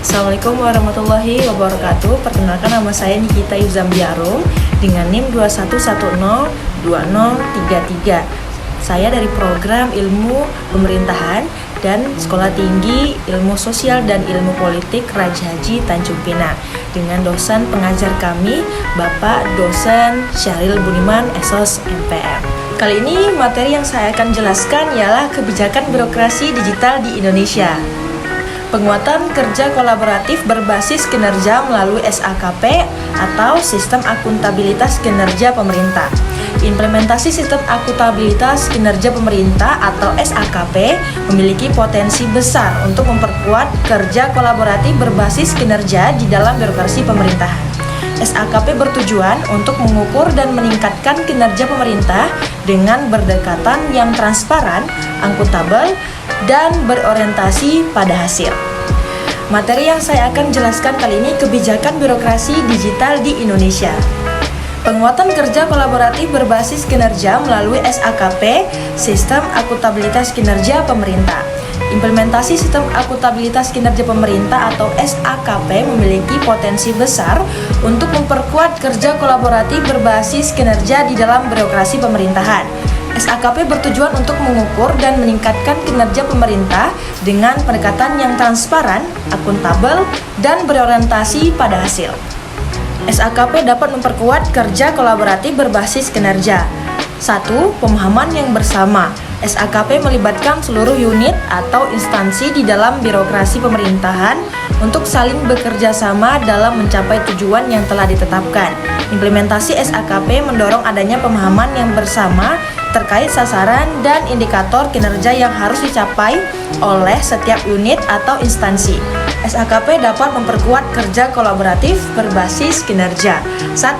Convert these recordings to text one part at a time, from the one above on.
Assalamualaikum warahmatullahi wabarakatuh. Perkenalkan, nama saya Nikita Yuzambiarum dengan NIM 21102033. Saya dari program Ilmu Pemerintahan dan Sekolah Tinggi Ilmu Sosial dan Ilmu Politik Raja Haji Tanjung Pinang dengan dosen pengajar kami Bapak Dosen Syahril Budiman, SOS MPM. Kali ini materi yang saya akan jelaskan ialah kebijakan birokrasi digital di Indonesia. Penguatan kerja kolaboratif berbasis kinerja melalui SAKP atau Sistem Akuntabilitas Kinerja Pemerintah. Implementasi Sistem Akuntabilitas Kinerja Pemerintah atau SAKP memiliki potensi besar untuk memperkuat kerja kolaboratif berbasis kinerja di dalam birokrasi pemerintahan. SAKP bertujuan untuk mengukur dan meningkatkan kinerja pemerintah dengan berdekatan yang transparan, akuntabel, dan berorientasi pada hasil. Materi yang saya akan jelaskan kali ini kebijakan birokrasi digital di Indonesia. Penguatan kerja kolaboratif berbasis kinerja melalui SAKP, Sistem Akuntabilitas Kinerja Pemerintah. Implementasi Sistem Akuntabilitas Kinerja Pemerintah atau SAKP memiliki potensi besar untuk memperkuat kerja kolaboratif berbasis kinerja di dalam birokrasi pemerintahan. SAKP bertujuan untuk mengukur dan meningkatkan kinerja pemerintah dengan pendekatan yang transparan, akuntabel, dan berorientasi pada hasil. SAKP dapat memperkuat kerja kolaboratif berbasis kinerja. 1. Pemahaman yang bersama. SAKP melibatkan seluruh unit atau instansi di dalam birokrasi pemerintahan untuk saling bekerja sama dalam mencapai tujuan yang telah ditetapkan. Implementasi SAKP mendorong adanya pemahaman yang bersama terkait sasaran dan indikator kinerja yang harus dicapai oleh setiap unit atau instansi. SAKP dapat memperkuat kerja kolaboratif berbasis kinerja. 1.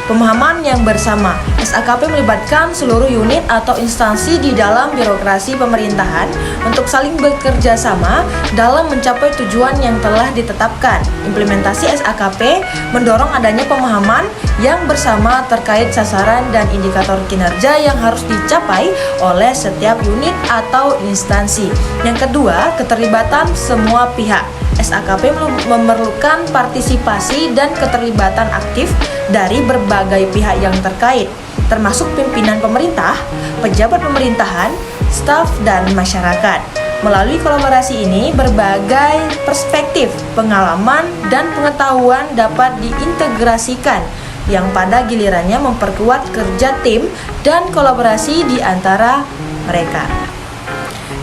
Pemahaman yang bersama. SAKP melibatkan seluruh unit atau instansi di dalam birokrasi pemerintahan untuk saling bekerja sama dalam mencapai tujuan yang telah ditetapkan. Implementasi SAKP mendorong adanya pemahaman yang bersama terkait sasaran dan indikator kinerja yang harus dicapai oleh setiap unit atau instansi. Yang kedua, keterlibatan semua pihak. SAKP memerlukan partisipasi dan keterlibatan aktif dari berbagai pihak yang terkait, termasuk pimpinan pemerintah, pejabat pemerintahan, staf, dan masyarakat. Melalui kolaborasi ini, berbagai perspektif, pengalaman, dan pengetahuan dapat diintegrasikan yang pada gilirannya memperkuat kerja tim dan kolaborasi di antara mereka.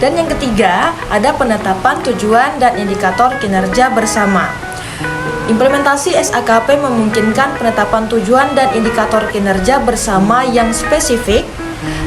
Dan yang ketiga, ada penetapan tujuan dan indikator kinerja bersama. Implementasi SAKP memungkinkan penetapan tujuan dan indikator kinerja bersama yang spesifik,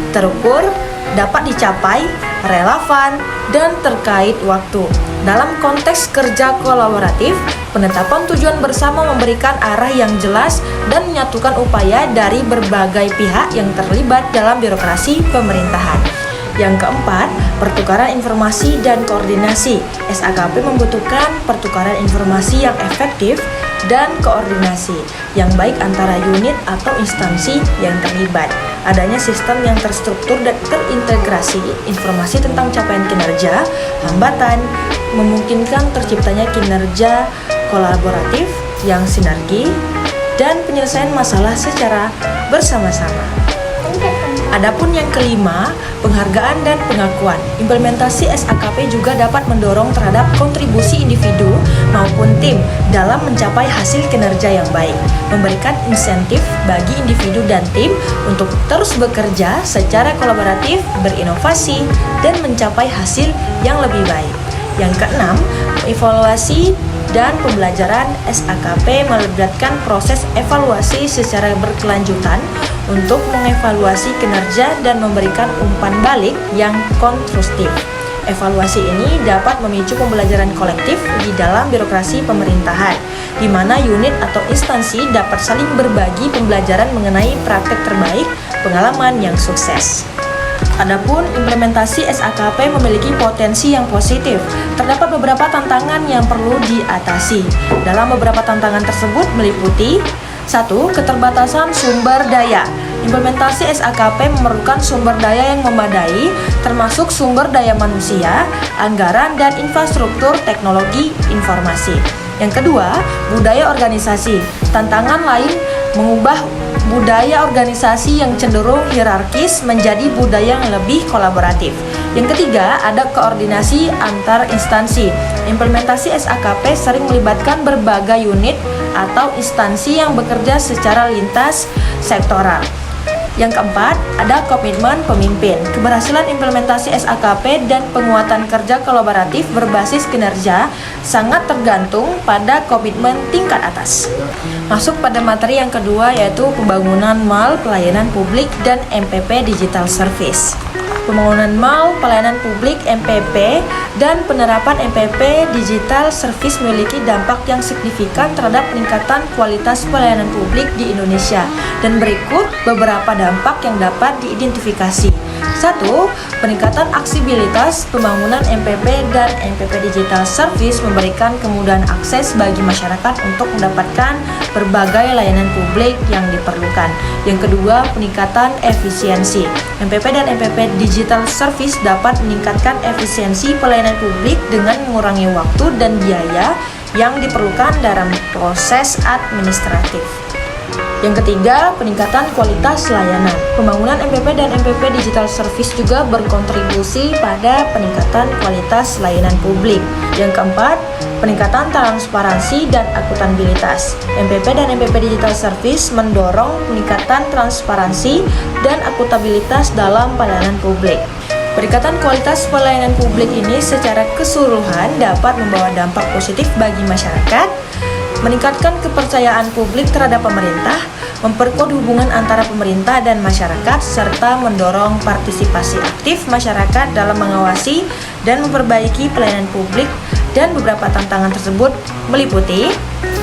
terukur, dapat dicapai, relevan, dan terkait waktu. Dalam konteks kerja kolaboratif, penetapan tujuan bersama memberikan arah yang jelas dan menyatukan upaya dari berbagai pihak yang terlibat dalam birokrasi pemerintahan. Yang keempat, pertukaran informasi dan koordinasi. SAKP membutuhkan pertukaran informasi yang efektif dan koordinasi yang baik antara unit atau instansi yang terlibat. Adanya sistem yang terstruktur dan terintegrasi informasi tentang capaian kinerja, hambatan, memungkinkan terciptanya kinerja kolaboratif yang sinergi, dan penyelesaian masalah secara bersama-sama. Adapun yang kelima, penghargaan dan pengakuan. Implementasi SAKP juga dapat mendorong terhadap kontribusi individu maupun tim dalam mencapai hasil kinerja yang baik, memberikan insentif bagi individu dan tim untuk terus bekerja secara kolaboratif, berinovasi, dan mencapai hasil yang lebih baik. Yang keenam, evaluasi dan pembelajaran. SAKP melibatkan proses evaluasi secara berkelanjutan untuk mengevaluasi kinerja dan memberikan umpan balik yang konstruktif. Evaluasi ini dapat memicu pembelajaran kolektif di dalam birokrasi pemerintahan, di mana unit atau instansi dapat saling berbagi pembelajaran mengenai praktek terbaik, pengalaman yang sukses. Adapun implementasi SAKP memiliki potensi yang positif. Terdapat beberapa tantangan yang perlu diatasi. Dalam beberapa tantangan tersebut meliputi 1. Keterbatasan sumber daya. Implementasi SAKP memerlukan sumber daya yang memadai, termasuk sumber daya manusia, anggaran, dan infrastruktur teknologi informasi. Yang kedua, budaya organisasi. Tantangan lain mengubah budaya organisasi yang cenderung hierarkis menjadi budaya yang lebih kolaboratif. Yang ketiga, ada koordinasi antar instansi. Implementasi SAKP sering melibatkan berbagai unit atau instansi yang bekerja secara lintas sektoral. Yang keempat, ada komitmen pemimpin. Keberhasilan implementasi SAKP dan penguatan kerja kolaboratif berbasis kinerja sangat tergantung pada komitmen tingkat atas. Masuk pada materi yang kedua, yaitu pembangunan mall pelayanan publik dan MPP Digital Service. Pembangunan mall pelayanan publik MPP dan penerapan MPP Digital Service memiliki dampak yang signifikan terhadap peningkatan kualitas pelayanan publik di Indonesia. Dan berikut beberapa dampak yang dapat diidentifikasi. 1. Peningkatan aksesibilitas. Pembangunan MPP dan MPP Digital Service memberikan kemudahan akses bagi masyarakat untuk mendapatkan berbagai layanan publik yang diperlukan. Yang kedua, peningkatan efisiensi. MPP dan MPP Digital Service dapat meningkatkan efisiensi pelayanan publik dengan mengurangi waktu dan biaya yang diperlukan dalam proses administratif. Yang ketiga, peningkatan kualitas layanan. Pembangunan MPP dan MPP Digital Service juga berkontribusi pada peningkatan kualitas layanan publik. Yang keempat, peningkatan transparansi dan akuntabilitas. MPP dan MPP Digital Service mendorong peningkatan transparansi dan akuntabilitas dalam pelayanan publik. Peningkatan kualitas pelayanan publik ini secara keseluruhan dapat membawa dampak positif bagi masyarakat, meningkatkan kepercayaan publik terhadap pemerintah, memperkuat hubungan antara pemerintah dan masyarakat, serta mendorong partisipasi aktif masyarakat dalam mengawasi dan memperbaiki pelayanan publik. Dan beberapa tantangan tersebut meliputi: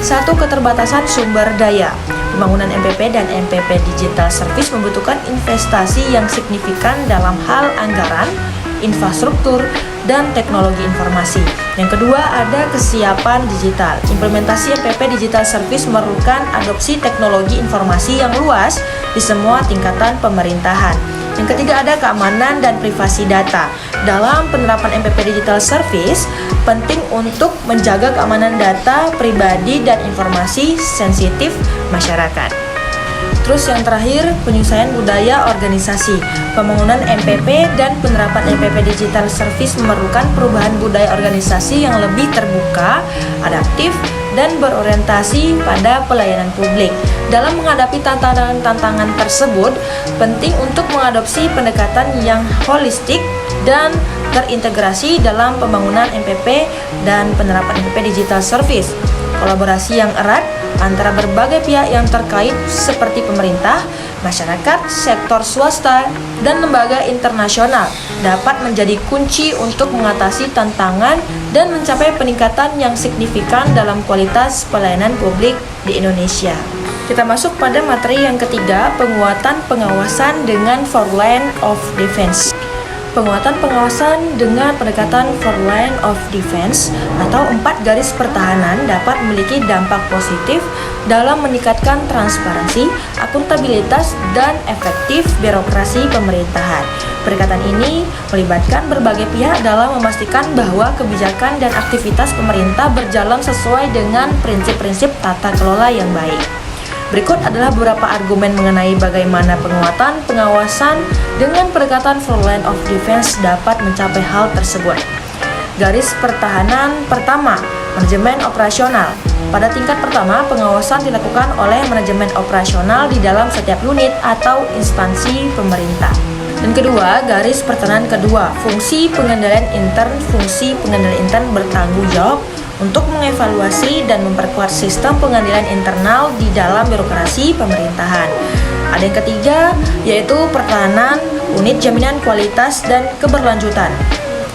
1. Keterbatasan sumber daya. Pembangunan MPP dan MPP Digital Service membutuhkan investasi yang signifikan dalam hal anggaran, infrastruktur, dan teknologi informasi. Yang kedua, ada kesiapan digital. Implementasi MPP Digital Service memerlukan adopsi teknologi informasi yang luas di semua tingkatan pemerintahan. Yang ketiga, ada keamanan dan privasi data. Dalam penerapan MPP Digital Service, penting untuk menjaga keamanan data pribadi dan informasi sensitif masyarakat. Terus yang terakhir, penyusunan budaya organisasi. Pembangunan MPP dan penerapan MPP Digital Service memerlukan perubahan budaya organisasi yang lebih terbuka, adaptif, dan berorientasi pada pelayanan publik. Dalam menghadapi tantangan-tantangan tersebut, penting untuk mengadopsi pendekatan yang holistik dan terintegrasi dalam pembangunan MPP dan penerapan MPP Digital Service. Kolaborasi yang erat antara berbagai pihak yang terkait seperti pemerintah, masyarakat, sektor swasta, dan lembaga internasional dapat menjadi kunci untuk mengatasi tantangan dan mencapai peningkatan yang signifikan dalam kualitas pelayanan publik di Indonesia. Kita masuk pada materi yang ketiga, penguatan pengawasan dengan 4 Line of Defense. Penguatan pengawasan dengan pendekatan 4 Line of Defense atau 4 garis pertahanan dapat memiliki dampak positif dalam meningkatkan transparansi, akuntabilitas, dan efektif birokrasi pemerintahan. Pendekatan ini melibatkan berbagai pihak dalam memastikan bahwa kebijakan dan aktivitas pemerintah berjalan sesuai dengan prinsip-prinsip tata kelola yang baik. Berikut adalah beberapa argumen mengenai bagaimana penguatan pengawasan dengan pendekatan 4 Line of Defense dapat mencapai hal tersebut. Garis pertahanan pertama, manajemen operasional. Pada tingkat pertama, pengawasan dilakukan oleh manajemen operasional di dalam setiap unit atau instansi pemerintah. Dan kedua, garis pertahanan kedua, fungsi pengendalian intern. Fungsi pengendalian intern bertanggung jawab untuk mengevaluasi dan memperkuat sistem pengendalian internal di dalam birokrasi pemerintahan. Ada yang ketiga, yaitu pertahanan unit jaminan kualitas dan keberlanjutan.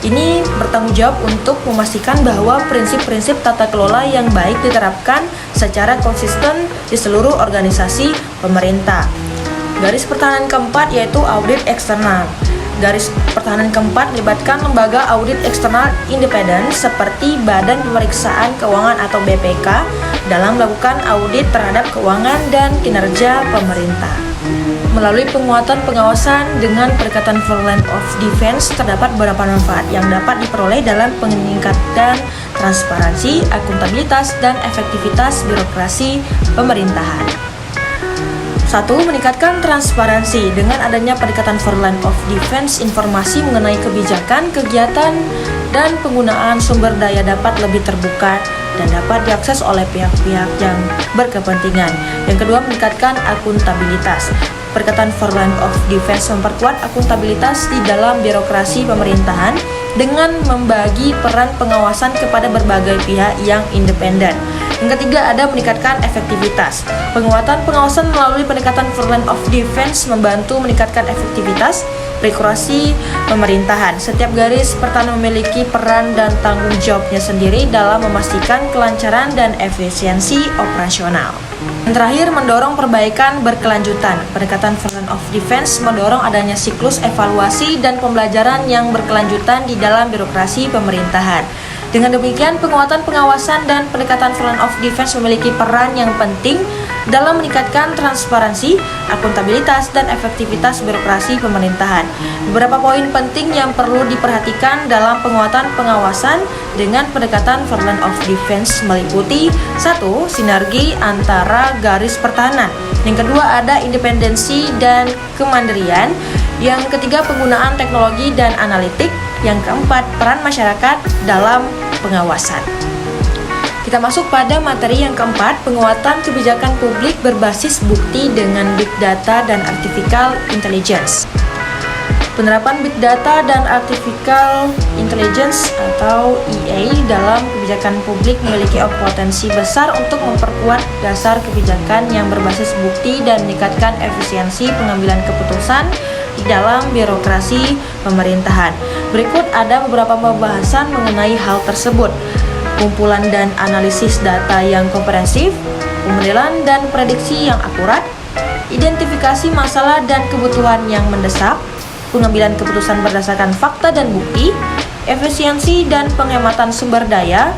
Ini bertanggung jawab untuk memastikan bahwa prinsip-prinsip tata kelola yang baik diterapkan secara konsisten di seluruh organisasi pemerintah. Garis pertahanan keempat yaitu audit eksternal. Garis pertahanan keempat melibatkan lembaga audit eksternal independen seperti Badan Pemeriksaan Keuangan atau BPK dalam melakukan audit terhadap keuangan dan kinerja pemerintah. Melalui penguatan pengawasan dengan pendekatan for line of defense, terdapat beberapa manfaat yang dapat diperoleh dalam meningkatkan transparansi, akuntabilitas, dan efektivitas birokrasi pemerintahan. 1. Meningkatkan transparansi. Dengan adanya pendekatan for line of defense, informasi mengenai kebijakan, kegiatan, dan penggunaan sumber daya dapat lebih terbuka dan dapat diakses oleh pihak-pihak yang berkepentingan. Yang kedua, meningkatkan akuntabilitas. Pendekatan for line of defense memperkuat akuntabilitas di dalam birokrasi pemerintahan dengan membagi peran pengawasan kepada berbagai pihak yang independen. Yang ketiga, ada meningkatkan efektivitas. Penguatan pengawasan melalui pendekatan for line of defense membantu meningkatkan efektivitas birokrasi pemerintahan. Setiap garis pertahanan memiliki peran dan tanggung jawabnya sendiri dalam memastikan kelancaran dan efisiensi operasional. Dan terakhir, mendorong perbaikan berkelanjutan. Pendekatan for line of defense mendorong adanya siklus evaluasi dan pembelajaran yang berkelanjutan di dalam birokrasi pemerintahan. Dengan demikian, penguatan pengawasan dan pendekatan for line of defense memiliki peran yang penting dalam meningkatkan transparansi, akuntabilitas, dan efektivitas birokrasi pemerintahan. Beberapa poin penting yang perlu diperhatikan dalam penguatan pengawasan dengan pendekatan for line of defense meliputi: 1. Sinergi antara garis pertahanan. Yang kedua, ada independensi dan kemandirian. Yang ketiga, penggunaan teknologi dan analitik. Yang keempat, peran masyarakat dalam pengawasan. Kita masuk pada materi yang keempat, penguatan kebijakan publik berbasis bukti dengan Big Data dan Artificial Intelligence. Penerapan Big Data dan Artificial Intelligence atau EA dalam kebijakan publik memiliki potensi besar untuk memperkuat dasar kebijakan yang berbasis bukti dan meningkatkan efisiensi pengambilan keputusan di dalam birokrasi pemerintahan. Berikut ada beberapa pembahasan mengenai hal tersebut. Kumpulan dan analisis data yang komprehensif, pemodelan dan prediksi yang akurat, identifikasi masalah dan kebutuhan yang mendesak, pengambilan keputusan berdasarkan fakta dan bukti, efisiensi dan penghematan sumber daya,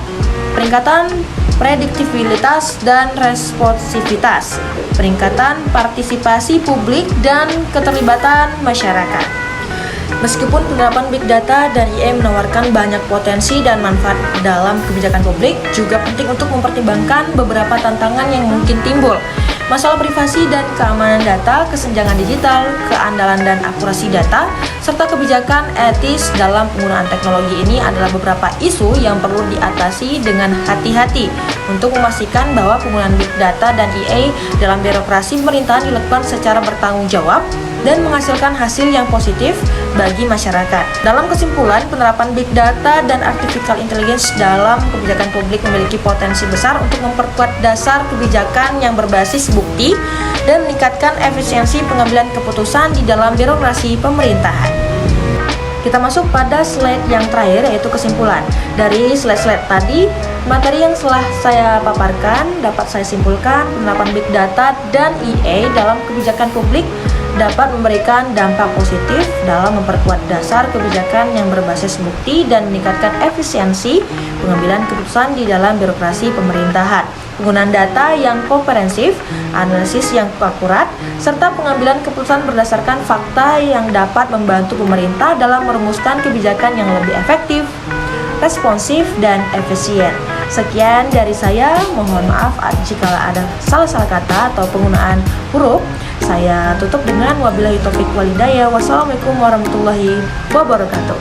peningkatan prediktibilitas dan responsivitas, peningkatan partisipasi publik dan keterlibatan masyarakat. Meskipun penerapan Big Data dan EA menawarkan banyak potensi dan manfaat dalam kebijakan publik, juga penting untuk mempertimbangkan beberapa tantangan yang mungkin timbul. Masalah privasi dan keamanan data, kesenjangan digital, keandalan dan akurasi data, serta kebijakan etis dalam penggunaan teknologi ini adalah beberapa isu yang perlu diatasi dengan hati-hati untuk memastikan bahwa penggunaan Big Data dan EA dalam birokrasi pemerintahan dilakukan secara bertanggung jawab dan menghasilkan hasil yang positif bagi masyarakat. Dalam kesimpulan, penerapan Big Data dan Artificial Intelligence dalam kebijakan publik memiliki potensi besar untuk memperkuat dasar kebijakan yang berbasis bukti dan meningkatkan efisiensi pengambilan keputusan di dalam birokrasi pemerintahan. Kita masuk pada slide yang terakhir, yaitu kesimpulan. Dari slide-slide tadi, materi yang telah saya paparkan dapat saya simpulkan penerapan Big Data dan EA dalam kebijakan publik dapat memberikan dampak positif dalam memperkuat dasar kebijakan yang berbasis bukti dan meningkatkan efisiensi pengambilan keputusan di dalam birokrasi pemerintahan. Penggunaan data yang komprehensif, analisis yang akurat, serta pengambilan keputusan berdasarkan fakta yang dapat membantu pemerintah dalam merumuskan kebijakan yang lebih efektif, responsif, dan efisien. Sekian dari saya, mohon maaf jika ada salah-salah kata atau penggunaan huruf. Saya tutup dengan wabillahi taufik walhidayah. Wassalamualaikum warahmatullahi wabarakatuh.